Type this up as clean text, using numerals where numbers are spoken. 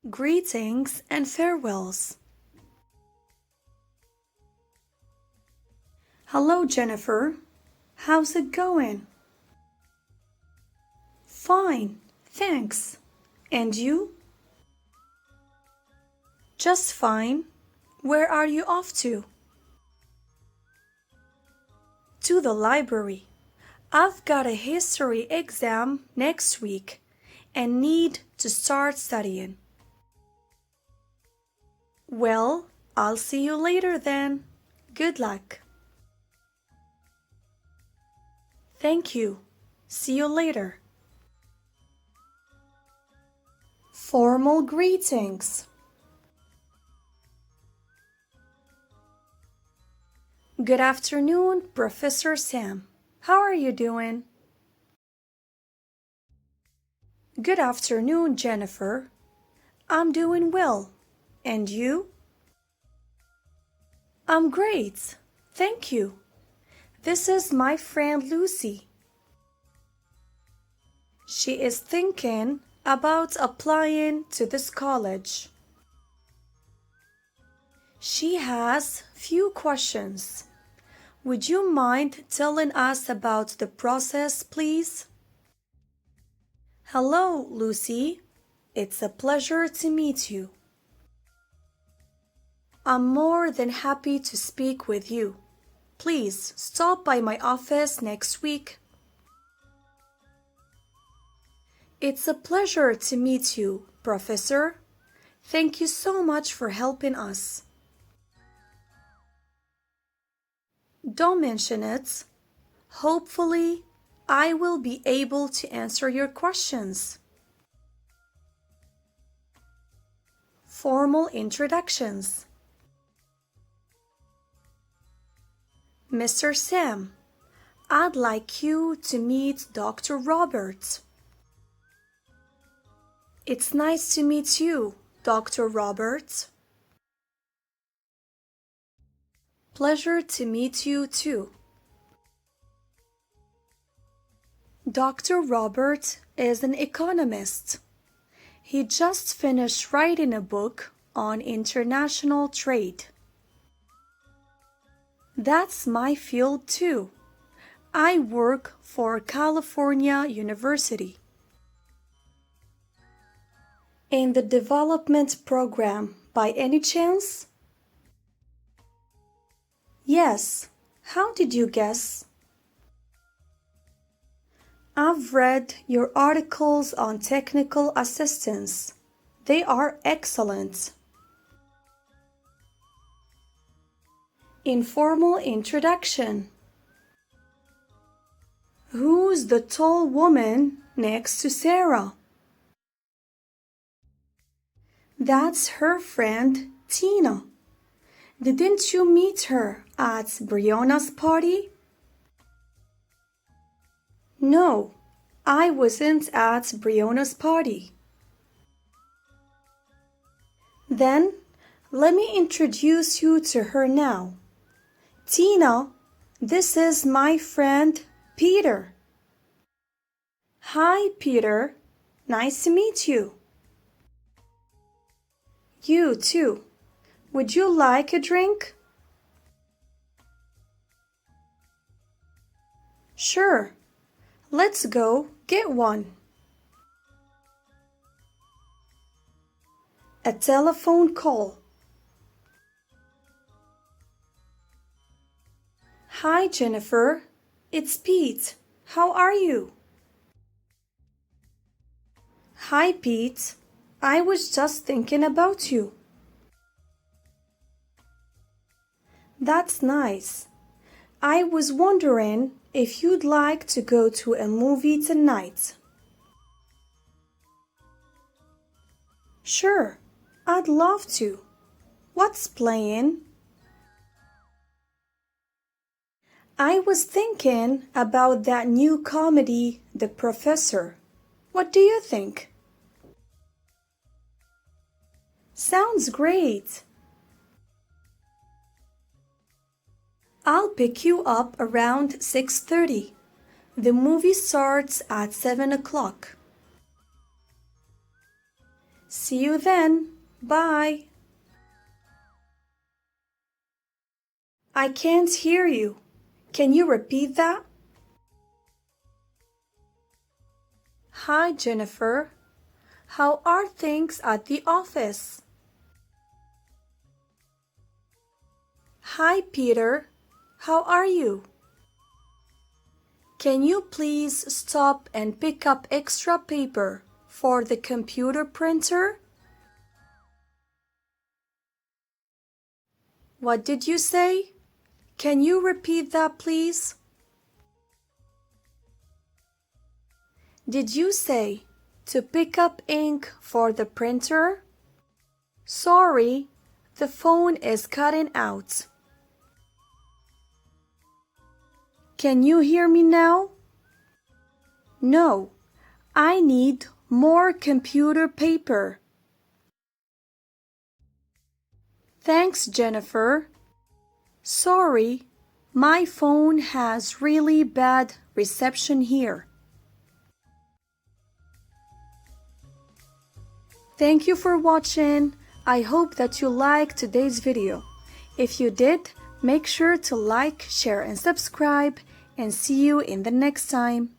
Greetings and farewells. Hello, Jennifer. How's it going? Fine, thanks. And you? Just fine. Where are you off to? To the library. I've got a history exam next week and need to start studying. Well, I'll see you later then. Good luck. Thank you. See you later. Formal greetings. Good afternoon, Professor Sam. How are you doing? Good afternoon, Jennifer. I'm doing well. And you? I'm great. Thank you. This is my friend Lucy. She is thinking about applying to this college. She has few questions. Would you mind telling us about the process, please? Hello, Lucy. It's a pleasure to meet you. I'm more than happy to speak with you. Please stop by my office next week. It's a pleasure to meet you, Professor. Thank you so much for helping us. Don't mention it. Hopefully, I will be able to answer your questions. Formal introductions. Mr. Sam, I'd like you to meet Dr. Robert. It's nice to meet you, Dr. Robert. Pleasure to meet you too. Dr. Robert is an economist. He just finished writing a book on international trade. That's my field too. I work for California University in the development program by any chance? Yes. How did you guess? I've read your articles on technical assistance. They are excellent. Informal introduction. Who's the tall woman next to Sarah? That's her friend Tina. Didn't you meet her at Brianna's party? No, I wasn't at Brianna's party. Then, let me introduce you to her now. Tina, this is my friend Peter. Hi, Peter. Nice to meet you. You too. Would you like a drink? Sure. Let's go get one. A telephone call. Hi, Jennifer. It's Pete. How are you? Hi, Pete. I was just thinking about you. That's nice. I was wondering if you'd like to go to a movie tonight. Sure, I'd love to. What's playing? I was thinking about that new comedy, The Professor. What do you think? Sounds great. I'll pick you up around 6:30. The movie starts at 7 o'clock. See you then. Bye. I can't hear you. Can you repeat that? Hi, Jennifer. How are things at the office? Hi, Peter. How are you? Can you please stop and pick up extra paper for the computer printer? What did you say? Can you repeat that, please? Did you say to pick up ink for the printer? Sorry, the phone is cutting out. Can you hear me now? No, I need more computer paper. Thanks, Jennifer. Sorry, my phone has really bad reception here. Thank you for watching. I hope that you liked today's video. If you did, make sure to like, share, and subscribe, and see you in the next time.